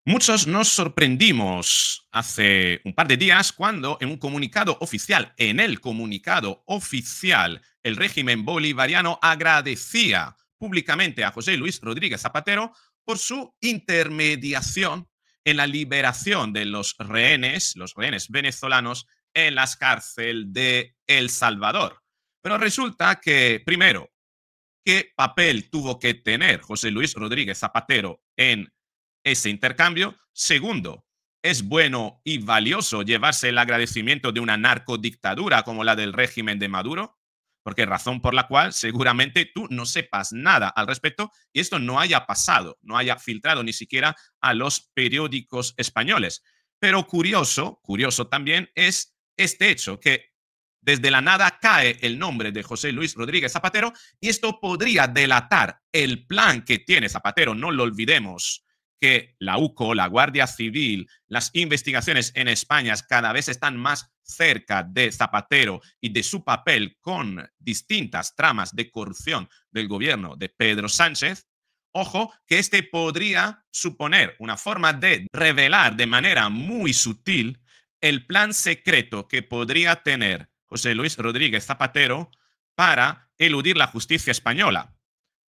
Muchos nos sorprendimos hace un par de días cuando en el comunicado oficial, el régimen bolivariano agradecía públicamente a José Luis Rodríguez Zapatero por su intermediación en la liberación de los rehenes venezolanos en las cárceles de El Salvador. Pero resulta que, primero, ¿qué papel tuvo que tener José Luis Rodríguez Zapatero en ese intercambio? Segundo, ¿es bueno y valioso llevarse el agradecimiento de una narcodictadura como la del régimen de Maduro? Porque razón por la cual seguramente tú no sepas nada al respecto y esto no haya pasado, no haya filtrado ni siquiera a los periódicos españoles. Pero curioso también es este hecho, que desde la nada cae el nombre de José Luis Rodríguez Zapatero y esto podría delatar el plan que tiene Zapatero. No lo olvidemos, que la UCO, la Guardia Civil, las investigaciones en España cada vez están más cerca de Zapatero y de su papel con distintas tramas de corrupción del gobierno de Pedro Sánchez. Ojo, que este podría suponer una forma de revelar de manera muy sutil el plan secreto que podría tener José Luis Rodríguez Zapatero para eludir la justicia española.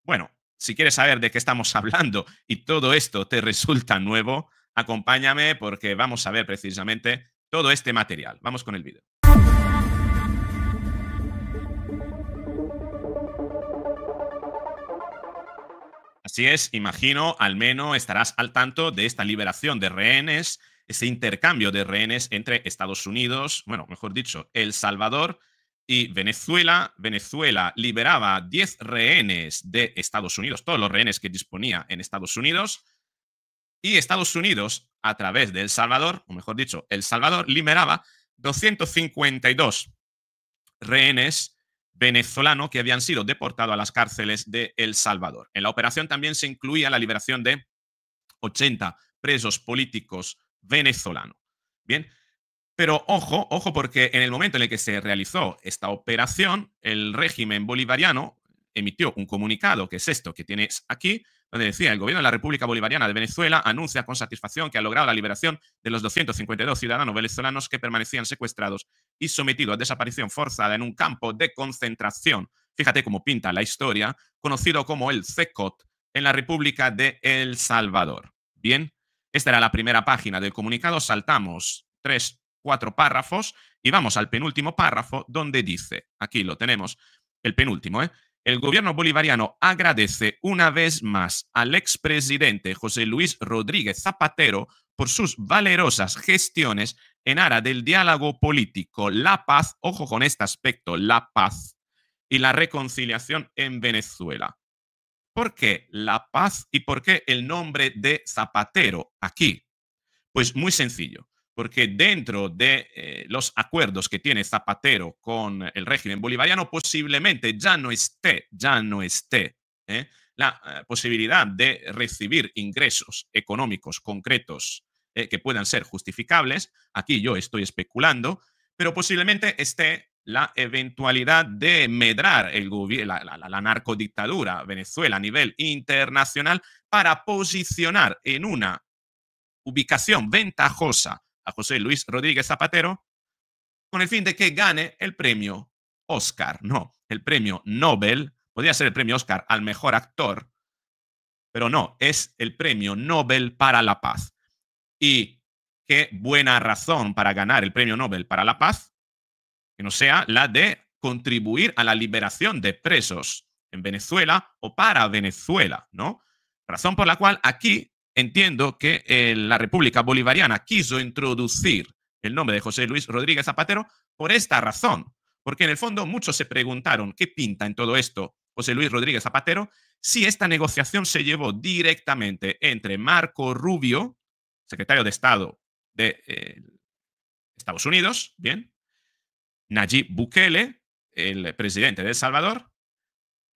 Bueno, si quieres saber de qué estamos hablando y todo esto te resulta nuevo, acompáñame porque vamos a ver precisamente todo este material. Vamos con el vídeo. Así es, imagino, al menos estarás al tanto de esta liberación de rehenes, ese intercambio de rehenes entre Estados Unidos, bueno, mejor dicho, El Salvador y Venezuela. Venezuela liberaba 10 rehenes de Estados Unidos, todos los rehenes que disponía en Estados Unidos, y Estados Unidos, a través de El Salvador, o mejor dicho, El Salvador liberaba 252 rehenes venezolanos que habían sido deportados a las cárceles de El Salvador. En la operación también se incluía la liberación de 80 presos políticos venezolanos. Bien, pero ojo, porque en el momento en el que se realizó esta operación, el régimen bolivariano emitió un comunicado, que es esto que tienes aquí, donde decía: el gobierno de la República Bolivariana de Venezuela anuncia con satisfacción que ha logrado la liberación de los 252 ciudadanos venezolanos que permanecían secuestrados y sometidos a desaparición forzada en un campo de concentración. Fíjate cómo pinta la historia, conocido como el CECOT, en la República de El Salvador. Bien, esta era la primera página del comunicado. Saltamos 4 párrafos y vamos al penúltimo párrafo, donde dice, aquí lo tenemos, el penúltimo, el gobierno bolivariano agradece una vez más al expresidente José Luis Rodríguez Zapatero por sus valerosas gestiones en aras del diálogo político, la paz, ojo con este aspecto, la paz y la reconciliación en Venezuela. ¿Por qué la paz y por qué el nombre de Zapatero aquí? Pues muy sencillo, porque dentro de los acuerdos que tiene Zapatero con el régimen bolivariano, posiblemente ya no esté la posibilidad de recibir ingresos económicos concretos que puedan ser justificables. Aquí yo estoy especulando, pero posiblemente esté la eventualidad de medrar la narcodictadura Venezuela a nivel internacional para posicionar en una ubicación ventajosa a José Luis Rodríguez Zapatero con el fin de que gane el premio Oscar, no, el premio Nobel, podría ser el premio Oscar al mejor actor, pero no, es el premio Nobel para la paz. Y qué buena razón para ganar el premio Nobel para la paz, que no sea la de contribuir a la liberación de presos en Venezuela o para Venezuela, ¿no? Razón por la cual aquí entiendo que la República Bolivariana quiso introducir el nombre de José Luis Rodríguez Zapatero por esta razón, porque en el fondo muchos se preguntaron qué pinta en todo esto José Luis Rodríguez Zapatero si esta negociación se llevó directamente entre Marco Rubio, secretario de Estado de Estados Unidos, bien, Nayib Bukele, el presidente de El Salvador,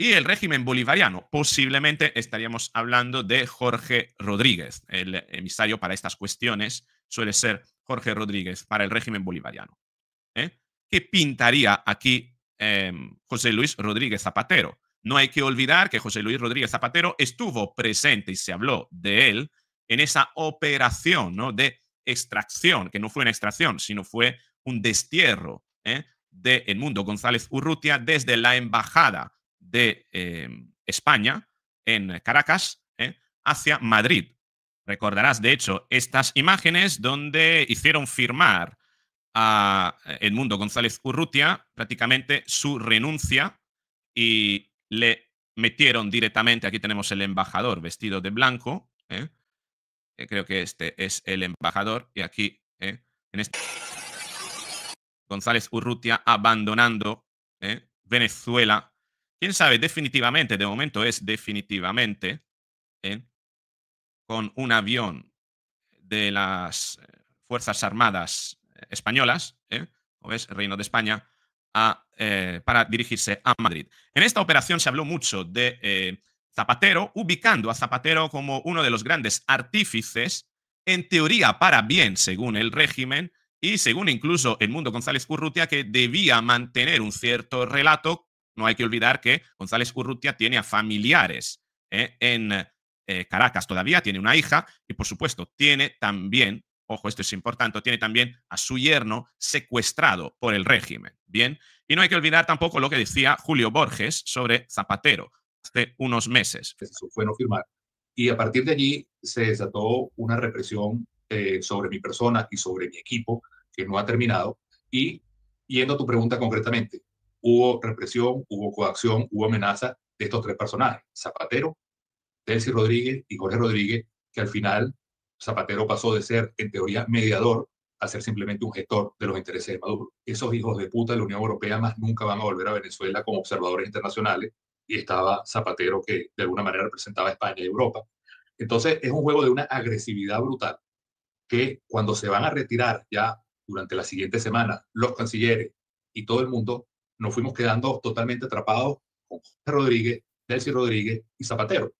y el régimen bolivariano. Posiblemente estaríamos hablando de Jorge Rodríguez, el emisario para estas cuestiones suele ser Jorge Rodríguez para el régimen bolivariano. ¿Qué pintaría aquí José Luis Rodríguez Zapatero? No hay que olvidar que José Luis Rodríguez Zapatero estuvo presente y se habló de él en esa operación, ¿no?, de extracción, que no fue una extracción, sino fue un destierro, de Edmundo González Urrutia desde la embajada de España en Caracas, hacia Madrid. Recordarás, de hecho, estas imágenes donde hicieron firmar a Edmundo González Urrutia prácticamente su renuncia y le metieron directamente, aquí tenemos el embajador vestido de blanco, creo que este es el embajador, y aquí, en este González Urrutia abandonando Venezuela. Quién sabe, definitivamente, de momento es definitivamente, ¿eh? Con un avión de las Fuerzas Armadas españolas, como es Reino de España, para dirigirse a Madrid. En esta operación se habló mucho de Zapatero, ubicando a Zapatero como uno de los grandes artífices, en teoría para bien, según el régimen, y según incluso Edmundo González Urrutia, que debía mantener un cierto relato. No hay que olvidar que González Urrutia tiene a familiares en Caracas todavía, tiene una hija y, por supuesto, tiene también, ojo, esto es importante, tiene también a su yerno secuestrado por el régimen. Bien, y no hay que olvidar tampoco lo que decía Julio Borges sobre Zapatero hace unos meses. Eso fue no firmar. Y a partir de allí se desató una represión sobre mi persona y sobre mi equipo que no ha terminado. Y yendo a tu pregunta concretamente, hubo represión, hubo coacción, hubo amenaza de estos tres personajes: Zapatero, Delcy Rodríguez y Jorge Rodríguez, que al final Zapatero pasó de ser, en teoría, mediador a ser simplemente un gestor de los intereses de Maduro. Esos hijos de puta de la Unión Europea más nunca van a volver a Venezuela como observadores internacionales, y estaba Zapatero, que de alguna manera representaba a España y Europa. Entonces es un juego de una agresividad brutal que, cuando se van a retirar ya durante la siguiente semana los cancilleres y todo el mundo, nos fuimos quedando totalmente atrapados con Jorge Rodríguez, Delcy Rodríguez y Zapatero.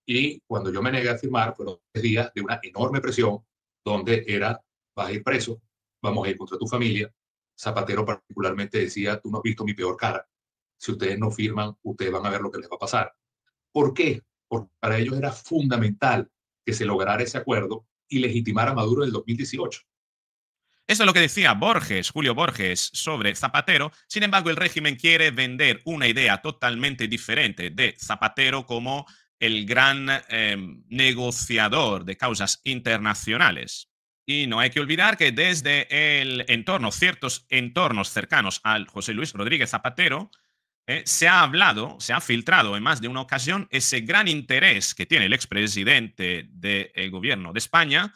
Y cuando yo me negué a firmar, fueron 3 días de una enorme presión, donde era: vas a ir preso, vamos a ir contra tu familia. Zapatero particularmente decía: tú no has visto mi peor cara, si ustedes no firman, ustedes van a ver lo que les va a pasar. ¿Por qué? Porque para ellos era fundamental que se lograra ese acuerdo y legitimar a Maduro del 2018. Eso es lo que decía Borges, Julio Borges, sobre Zapatero. Sin embargo, el régimen quiere vender una idea totalmente diferente de Zapatero como el gran negociador de causas internacionales. Y no hay que olvidar que desde el entorno, ciertos entornos cercanos al José Luis Rodríguez Zapatero, se ha hablado, se ha filtrado en más de una ocasión ese gran interés que tiene el expresidente del gobierno de España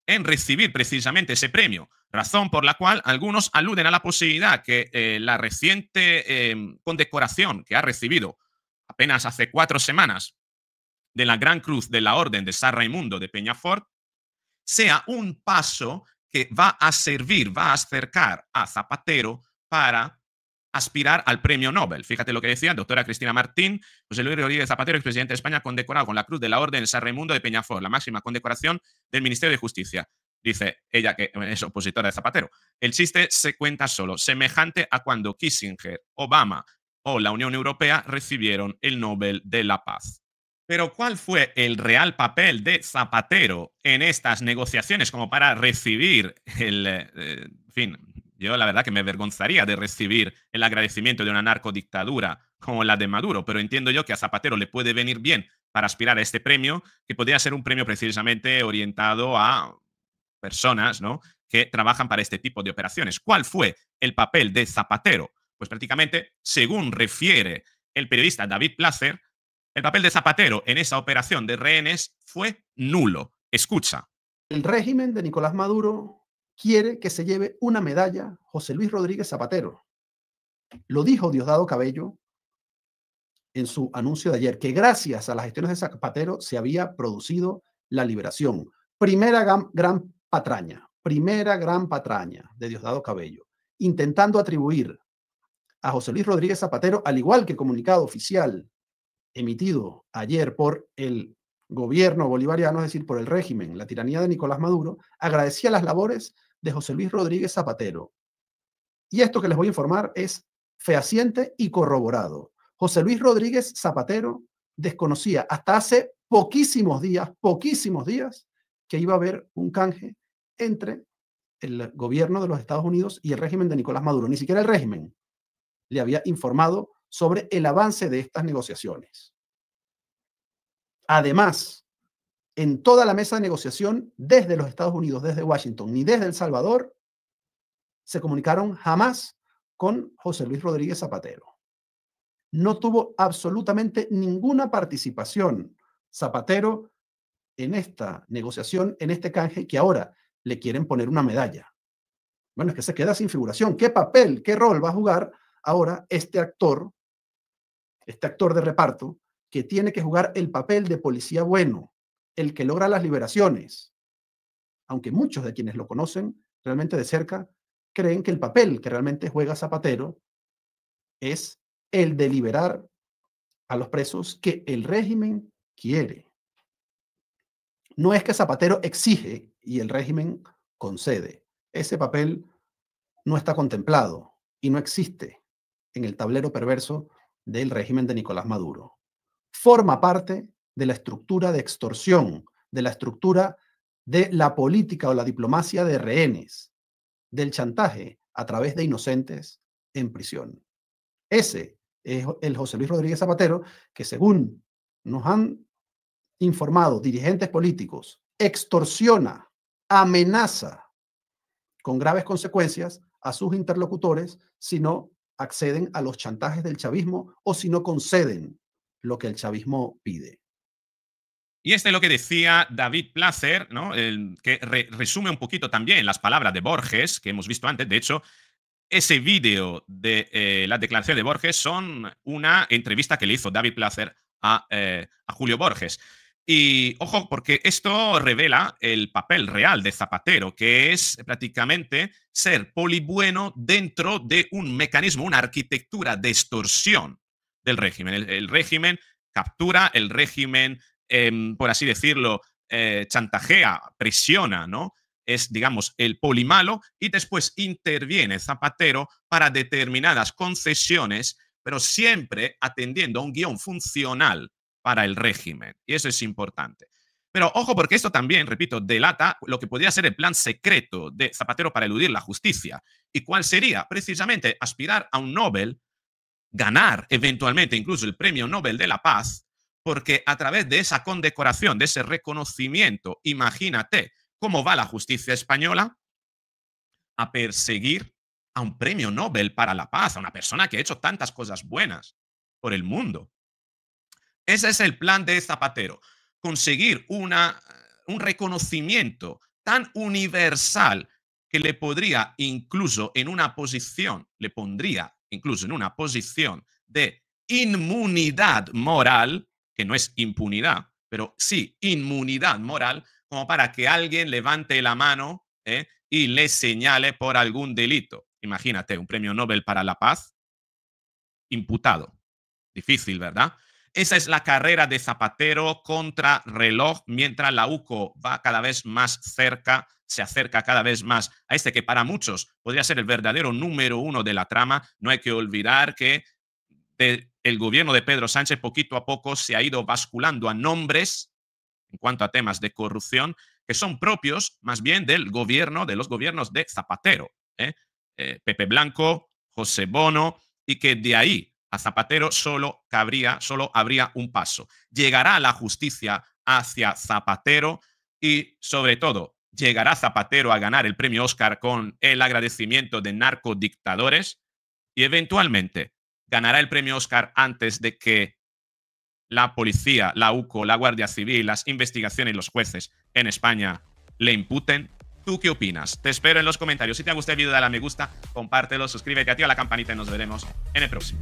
en recibir precisamente ese premio, razón por la cual algunos aluden a la posibilidad que la reciente condecoración que ha recibido apenas hace 4 semanas de la Gran Cruz de la Orden de San Raimundo de Peñafort sea un paso que va a servir, va a acercar a Zapatero para aspirar al premio Nobel. Fíjate lo que decía doctora Cristina Martín: José Luis Rodríguez Zapatero, expresidente de España, condecorado con la Cruz de la Orden de San Raimundo de Peñafort, la máxima condecoración del Ministerio de Justicia. Dice ella, que es opositora de Zapatero: el chiste se cuenta solo, semejante a cuando Kissinger, Obama o la Unión Europea recibieron el Nobel de la Paz. Pero ¿cuál fue el real papel de Zapatero en estas negociaciones como para recibir en fin, yo la verdad que me avergonzaría de recibir el agradecimiento de una narcodictadura como la de Maduro, pero entiendo yo que a Zapatero le puede venir bien para aspirar a este premio, que podría ser un premio precisamente orientado a personas, ¿no?, que trabajan para este tipo de operaciones. ¿Cuál fue el papel de Zapatero? Pues prácticamente, según refiere el periodista David Placer, el papel de Zapatero en esa operación de rehenes fue nulo. Escucha. El régimen de Nicolás Maduro quiere que se lleve una medalla José Luis Rodríguez Zapatero. Lo dijo Diosdado Cabello en su anuncio de ayer, que gracias a las gestiones de Zapatero se había producido la liberación. Primera gran patraña de Diosdado Cabello, intentando atribuir a José Luis Rodríguez Zapatero, al igual que el comunicado oficial emitido ayer por el gobierno bolivariano, es decir, por el régimen, la tiranía de Nicolás Maduro, agradecía las labores de José Luis Rodríguez Zapatero. Y esto que les voy a informar es fehaciente y corroborado. José Luis Rodríguez Zapatero desconocía hasta hace poquísimos días, que iba a haber un canje entre el gobierno de los Estados Unidos y el régimen de Nicolás Maduro. Ni siquiera el régimen le había informado sobre el avance de estas negociaciones. Además, en toda la mesa de negociación, desde los Estados Unidos, desde Washington, ni desde El Salvador, se comunicaron jamás con José Luis Rodríguez Zapatero. No tuvo absolutamente ninguna participación Zapatero en esta negociación, en este canje, que ahora le quieren poner una medalla. Bueno, es que se queda sin figuración. ¿Qué papel, qué rol va a jugar ahora este actor de reparto, que tiene que jugar el papel de policía bueno, el que logra las liberaciones? Aunque muchos de quienes lo conocen realmente de cerca creen que el papel que realmente juega Zapatero es el de liberar a los presos que el régimen quiere. No es que Zapatero exige y el régimen concede. Ese papel no está contemplado y no existe en el tablero perverso del régimen de Nicolás Maduro. Forma parte de la estructura de extorsión, de la estructura de la política o la diplomacia de rehenes, del chantaje a través de inocentes en prisión. Ese es el José Luis Rodríguez Zapatero que, según nos han informado dirigentes políticos, extorsiona, amenaza con graves consecuencias a sus interlocutores si no acceden a los chantajes del chavismo o si no conceden lo que el chavismo pide. Y este es lo que decía David Placer, ¿no? Que resume un poquito también las palabras de Borges, que hemos visto antes. De hecho, ese vídeo de la declaración de Borges son una entrevista que le hizo David Placer a Julio Borges. Y ojo, porque esto revela el papel real de Zapatero, que es prácticamente ser polibueno dentro de un mecanismo, una arquitectura de extorsión del régimen. El régimen captura, el régimen, por así decirlo, chantajea, presiona, ¿no? Es, digamos, el polimalo, y después interviene Zapatero para determinadas concesiones, pero siempre atendiendo a un guión funcional para el régimen. Y eso es importante. Pero ojo, porque esto también, repito, delata lo que podría ser el plan secreto de Zapatero para eludir la justicia. ¿Y cuál sería? Precisamente aspirar a un Nobel, ganar eventualmente incluso el Premio Nobel de la Paz, porque a través de esa condecoración, de ese reconocimiento, imagínate cómo va la justicia española a perseguir a un Premio Nobel para la Paz, a una persona que ha hecho tantas cosas buenas por el mundo. Ese es el plan de Zapatero, conseguir un reconocimiento tan universal que le podría incluso en una posición, le pondría incluso en una posición de inmunidad moral, que no es impunidad, pero sí inmunidad moral, como para que alguien levante la mano y le señale por algún delito. Imagínate, un Premio Nobel para la Paz imputado. Difícil, ¿verdad? Esa es la carrera de Zapatero contra reloj, mientras la UCO va cada vez más cerca, se acerca cada vez más a este que para muchos podría ser el verdadero número uno de la trama. No hay que olvidar que el gobierno de Pedro Sánchez poquito a poco se ha ido basculando a nombres en cuanto a temas de corrupción que son propios más bien del gobierno, de los gobiernos de Zapatero. Pepe Blanco, José Bono, y que de ahí a Zapatero solo habría un paso. Llegará la justicia hacia Zapatero y, sobre todo, llegará Zapatero a ganar el premio Oscar con el agradecimiento de narcodictadores y, eventualmente, ganará el premio Oscar antes de que la policía, la UCO, la Guardia Civil, las investigaciones y los jueces en España le imputen. ¿Tú qué opinas? Te espero en los comentarios. Si te ha gustado el vídeo, dale a me gusta, compártelo, suscríbete, activa la campanita y nos veremos en el próximo.